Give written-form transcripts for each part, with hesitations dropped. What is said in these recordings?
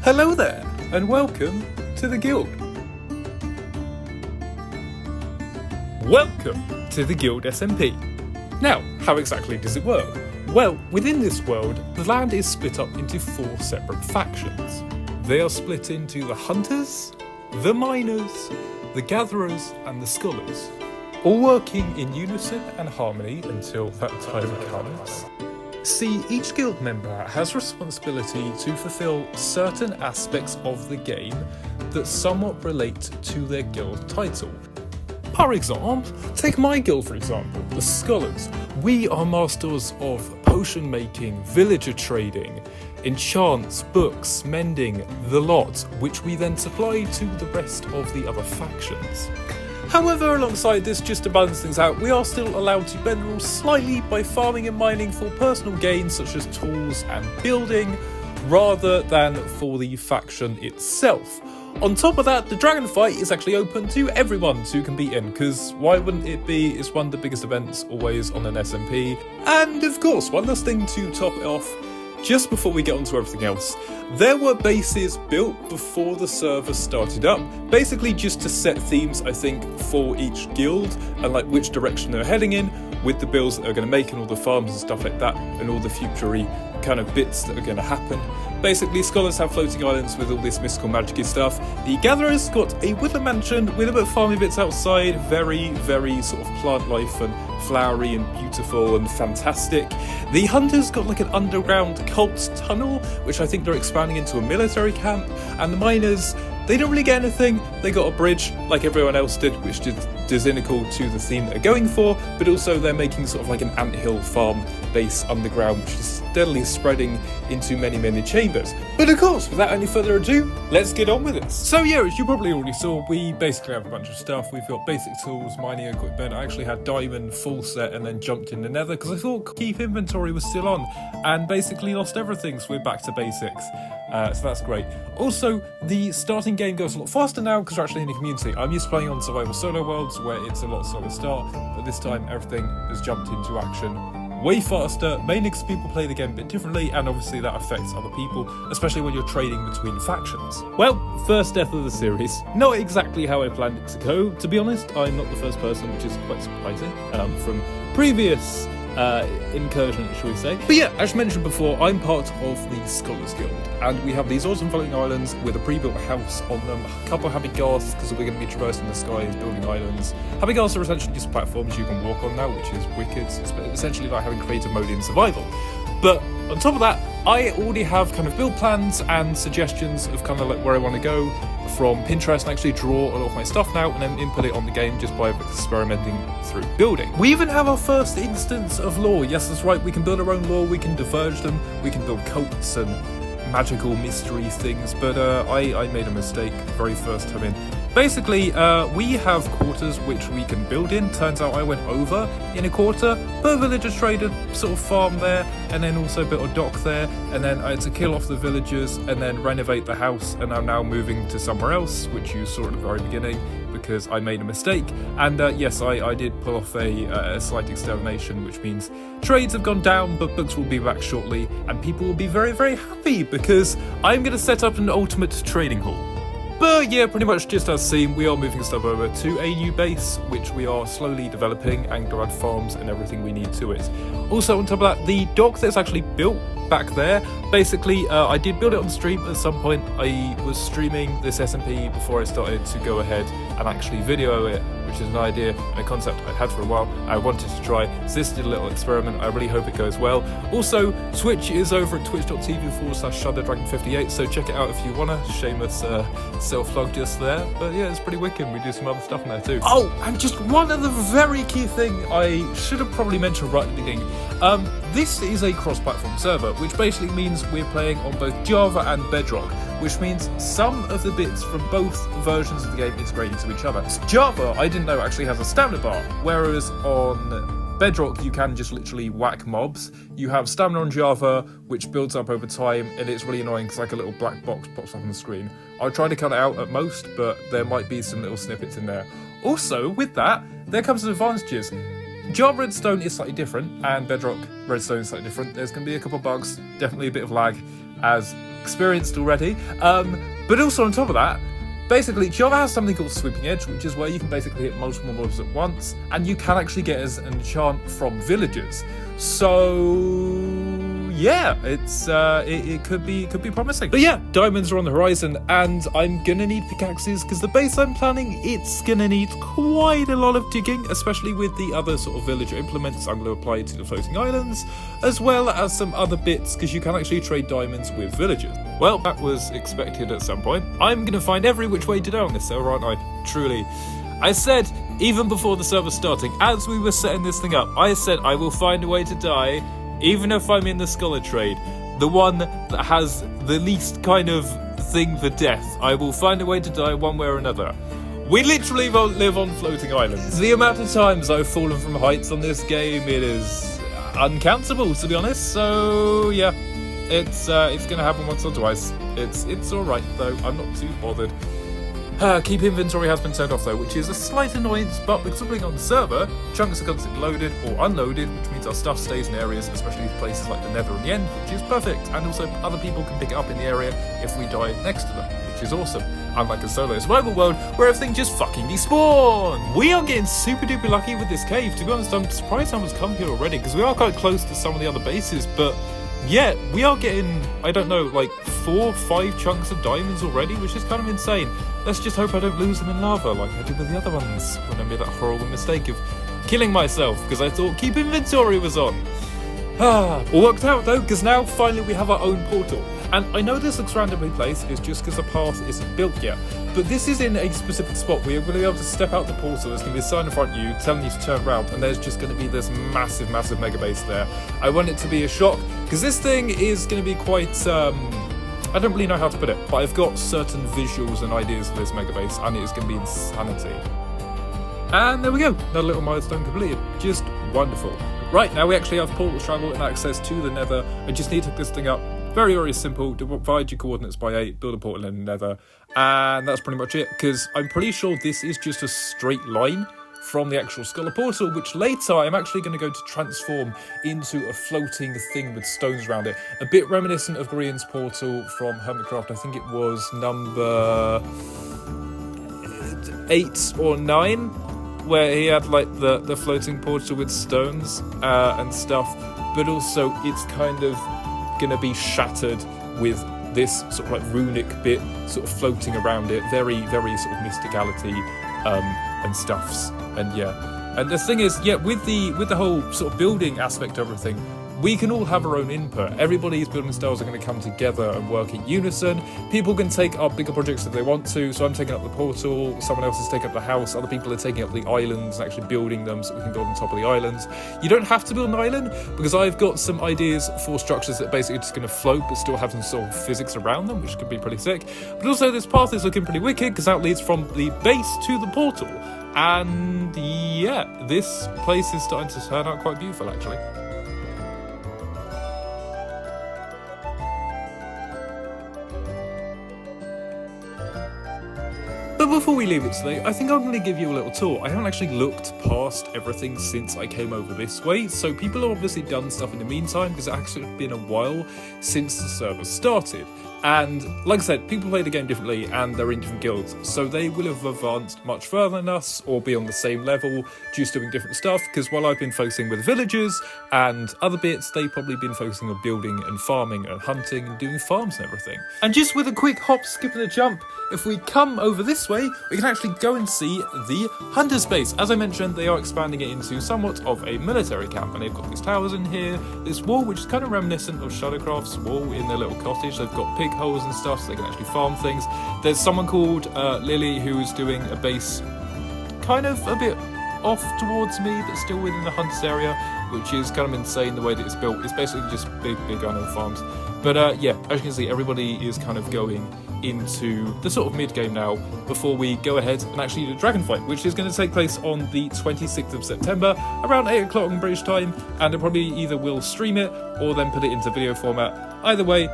Hello there, and welcome to the Guild. Welcome to the Guild SMP. Now, how exactly does it work? Well, within this world, the land is split up into 4 separate factions. They are split into the Hunters, the Miners, the Gatherers, and the Scholars, all working in unison and harmony until that time comes. See, each guild member has responsibility to fulfill certain aspects of the game that somewhat relate to their guild title. For example, take my guild for example, the Scholars. We are masters of potion making, villager trading, enchants, books, mending, the lot, which we then supply to the rest of the other factions. However, alongside this, just to balance things out, we are still allowed to bend the rules slightly by farming and mining for personal gains such as tools and building, rather than for the faction itself. On top of that, the dragon fight is actually open to everyone who can be in, because why wouldn't it be? It's one of the biggest events always on an SMP. And of course, one last thing to top it off, just before we get onto everything else, there were bases built before the server started up, basically just to set themes, I think, for each guild and like which direction they're heading in, with the builds that they're going to make and all the farms and stuff like that, and all the future-y kind of bits that are going to happen. Basically, Scholars have floating islands with all this mystical magic-y stuff. The Gatherers got a woodland mansion with a bit of farming bits outside, very, very sort of plant life and flowery and beautiful and fantastic. The Hunters got like an underground cult tunnel, which I think they're expanding into a military camp. And the Miners, they don't really get anything. They got a bridge like everyone else did, which is identical to the theme they're going for, but also they're making sort of like an anthill farm base underground, which is steadily spreading into many, many chambers. But of course, without any further ado, let's get on with this. So yeah, as you probably already saw, we basically have a bunch of stuff. We've got basic tools, mining equipment. I actually had diamond full set and then jumped in the nether because I thought keep inventory was still on, and basically lost everything, so we're back to basics. So that's great. Also, the starting game goes a lot faster now because we're actually in a community. I'm used to playing on survival solo worlds where it's a lot slower start, but this time everything has jumped into action way faster, mainly because people play the game a bit differently, and obviously that affects other people, especially when you're trading between factions. Well, first death of the series. Not exactly how I planned it to go, to be honest. I'm not the first person, which is quite surprising, from previous incursion, shall we say. But yeah, as mentioned before, I'm part of the Scholars Guild, and we have these awesome floating islands with a pre-built house on them, a couple of happy ghasts because we're going to be traversing the skies, building islands. Happy ghasts are essentially just platforms you can walk on now, which is wicked. It's essentially like having creative mode in survival. But on top of that, I already have kind of build plans and suggestions of kind of like where I want to go from Pinterest, and actually draw a lot of my stuff now and then input it on the game just by experimenting through building. We even have our first instance of lore. Yes, that's right, we can build our own lore, we can diverge them, we can build cults and magical mystery things, but I made a mistake very first time in. Basically, we have quarters which we can build in. Turns out I went over in a quarter, put a villager trader sort of farm there, and then also built a dock there, and then I had to kill off the villagers and then renovate the house, and I'm now moving to somewhere else, which you saw at the very beginning, because I made a mistake. And yes, I did pull off a slight extermination, which means trades have gone down, but books will be back shortly, and people will be very, very happy, because I'm going to set up an ultimate trading hall. But yeah, pretty much just as seen, we are moving stuff over to a new base, which we are slowly developing, and to add farms and everything we need to it. Also, on top of that, the dock that's actually built back there, basically, I did build it on stream at some point. I was streaming this SMP before I started to go ahead and actually video it, which is an idea and a concept I'd had for a while. I wanted to try, so this did a little experiment. I really hope it goes well. Also, Twitch is over at twitch.tv/ShadowDragon58, so check it out if you wanna. Shameless self-plug just there. But yeah, it's pretty wicked. We do some other stuff in there too. Oh, and just one other very key thing I should have probably mentioned right at the beginning. This is a cross-platform server, which basically means we're playing on both Java and Bedrock, which means some of the bits from both versions of the game integrate into each other. Java, I didn't know, actually has a stamina bar, whereas on Bedrock you can just literally whack mobs. You have stamina on Java, which builds up over time, and it's really annoying because like a little black box pops up on the screen. I'll try to cut it out at most, but there might be some little snippets in there. Also, with that, there comes some advantages. Java Redstone is slightly different, and Bedrock Redstone is slightly different. There's going to be a couple of bugs, definitely a bit of lag, as experienced already. But also on top of that, basically, Java has something called Sweeping Edge, which is where you can basically hit multiple mobs at once, and you can actually get as an enchant from villagers. So yeah, it could be promising. But yeah, diamonds are on the horizon, and I'm gonna need pickaxes because the base I'm planning, it's gonna need quite a lot of digging, especially with the other sort of villager implements I'm gonna apply to the floating islands, as well as some other bits, because you can actually trade diamonds with villagers. Well, that was expected at some point. I'm gonna find every which way to die on this server, aren't I? Truly. I said, even before the server starting, as we were setting this thing up, I said I will find a way to die, even if I'm in the scholar trade, the one that has the least kind of thing for death. I will find a way to die one way or another. We literally won't live on floating islands. The amount of times I've fallen from heights on this game, it is uncountable, to be honest. So yeah, it's gonna happen once or twice. It's alright though, I'm not too bothered. Keep inventory has been turned off though, which is a slight annoyance, but because we're playing on the server, chunks are constantly loaded or unloaded, which means our stuff stays in areas, especially places like the Nether and the End, which is perfect, and also other people can pick it up in the area if we die next to them, which is awesome. Unlike a solo survival world where everything just fucking despawn. We are getting super duper lucky with this cave. To be honest, I'm surprised someone's come here already, because we are quite close to some of the other bases, but yeah, we are getting, I don't know, like 4 or 5 chunks of diamonds already, which is kind of insane. Let's just hope I don't lose them in lava like I did with the other ones when I made that horrible mistake of killing myself because I thought keep inventory was on. All worked out though, because now finally we have our own portal. And I know this looks randomly placed, it's just because the path isn't built yet, but this is in a specific spot where you're going to be able to step out the portal. There's going to be a sign in front of you telling you to turn around, and there's just going to be this massive mega base there. I want it to be a shock, because this thing is going to be quite, I don't really know how to put it, but I've got certain visuals and ideas for this mega base, and it is going to be insanity. And there we go, another little milestone completed. Just wonderful. Right, now we actually have portal travel and access to the Nether. I just need to hook this thing up. Very, very simple. Divide your coordinates by 8, build a portal in the Nether, and that's pretty much it, because I'm pretty sure this is just a straight line from the actual Scholar Portal, which later I'm actually going to go to transform into a floating thing with stones around it. A bit reminiscent of Grian's portal from Hermitcraft. I think it was number 8 or 9, where he had like the floating portal with stones and stuff, but also it's kind of gonna be shattered with this sort of like runic bit sort of floating around it, very sort of mysticality and stuffs. And yeah, and the thing is, yeah, with the whole sort of building aspect of everything, we can all have our own input. Everybody's building styles are going to come together and work in unison. People can take up bigger projects if they want to, so I'm taking up the portal, someone else is taking up the house, other people are taking up the islands and actually building them so we can build on top of the islands. You don't have to build an island, because I've got some ideas for structures that basically just going to float but still have some sort of physics around them, which could be pretty sick. But also this path is looking pretty wicked, because that leads from the base to the portal. And yeah, this place is starting to turn out quite beautiful actually. But before we leave it today, I think I'm going to give you a little tour. I haven't actually looked past everything since I came over this way, so people have obviously done stuff in the meantime, because it's actually been a while since the server started. And like I said, people play the game differently and they're in different guilds, so they will have advanced much further than us or be on the same level, just doing different stuff, because while I've been focusing with villagers and other bits, they've probably been focusing on building and farming and hunting and doing farms and everything. And just with a quick hop, skip and a jump, if we come over this way, we can actually go and see the Hunter's Base. As I mentioned, they are expanding it into somewhat of a military camp, and they've got these towers in here, this wall which is kind of reminiscent of Shadowcraft's wall in their little cottage. They've got pig holes and stuff so they can actually farm things. There's someone called Lily who's doing a base kind of a bit off towards me, but still within the Hunter's area, which is kind of insane the way that it's built. It's basically just big animal farms. But yeah, as you can see, everybody is kind of going into the sort of mid-game now before we go ahead and actually do a dragon fight, which is going to take place on the 26th of September around 8 o'clock on British time, and I probably either will stream it or then put it into video format. Either way,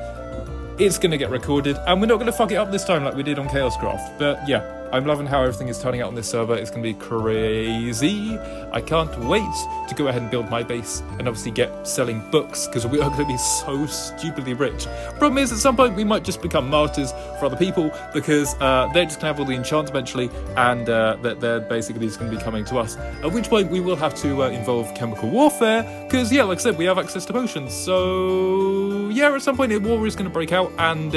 it's going to get recorded, and we're not going to fuck it up this time like we did on Chaoscraft. But yeah, I'm loving how everything is turning out on this server. It's going to be crazy. I can't wait to go ahead and build my base and obviously get selling books, because we are going to be so stupidly rich. Problem is, at some point we might just become martyrs for other people, because they're just going to have all the enchants eventually, and they're basically just going to be coming to us. At which point we will have to involve chemical warfare, because yeah, like I said, we have access to potions. So yeah, at some point a war is going to break out, and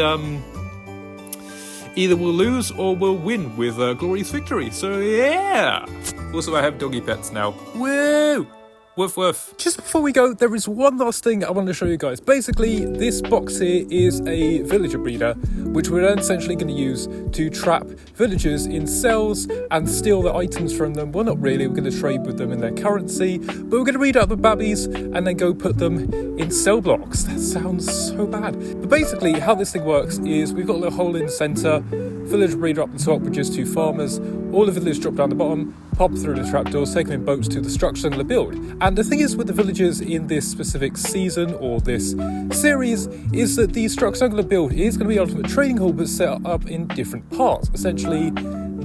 either we'll lose or we'll win with a glorious victory. So yeah. Also, I have doggy pets now. Woo! Woof woof. Just before we go, there is one last thing I want to show you guys. Basically, this box here is a villager breeder, which we're essentially going to use to trap villagers in cells and steal their items from them. Well, not really, we're going to trade with them in their currency, but we're going to breed out the babbies and then go put them in cell blocks. That sounds so bad. But basically, how this thing works is we've got a little hole in the centre, villager breeder up the top with just 2 farmers, all the villagers drop down the bottom, pop through the trapdoors, take them in boats to the structure and the build. And the thing is with the villagers in this specific season or this series is that the structure I'm going to build is going to be ultimate trading hall, but set up in different parts. Essentially,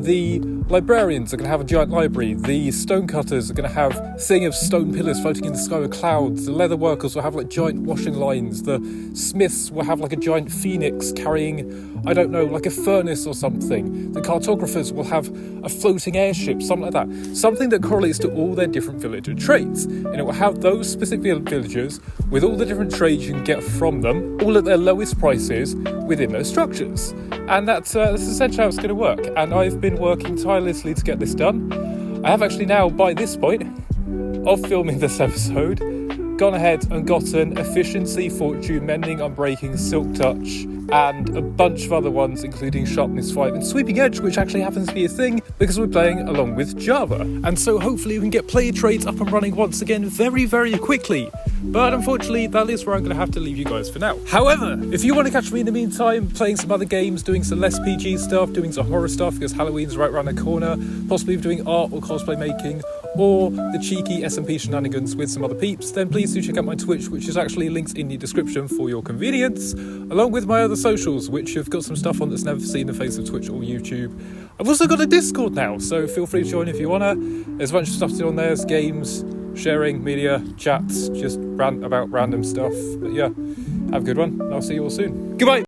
the librarians are going to have a giant library, the stonecutters are going to have a thing of stone pillars floating in the sky with clouds, the leather workers will have like giant washing lines, the smiths will have like a giant phoenix carrying, I don't know, like a furnace or something, the cartographers will have a floating airship, something like that, something that correlates to all their different villager traits, and it will have those specific villagers with all the different trades you can get from them, all at their lowest prices within those structures. And that's essentially how it's going to work, and I've been working tirelessly to get this done. I have actually now, by this point of filming this episode, gone ahead and gotten efficiency, fortune, mending, unbreaking, silk touch, and a bunch of other ones, including sharpness 5 and sweeping edge, which actually happens to be a thing because we're playing along with Java. And so hopefully we can get player trades up and running once again very, very quickly. But unfortunately, that is where I'm going to have to leave you guys for now. However, if you want to catch me in the meantime, playing some other games, doing some less PG stuff, doing some horror stuff because Halloween's right around the corner, possibly doing art or cosplay making, or the cheeky SMP shenanigans with some other peeps, then please do check out my Twitch, which is actually linked in the description for your convenience, along with my other socials, which have got some stuff on that's never seen the face of Twitch or YouTube. I've also got a Discord now, so feel free to join if you wanna. There's a bunch of stuff to do on there, there's games, sharing, media, chats, just rant about random stuff. But yeah, have a good one, and I'll see you all soon. Goodbye!